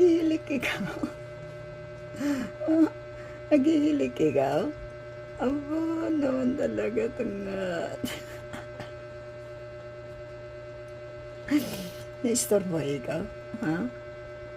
Naghihilik ikaw? Naghihilik ikaw? Aba, naman talaga tanga. Naistorbo ikaw? Ha?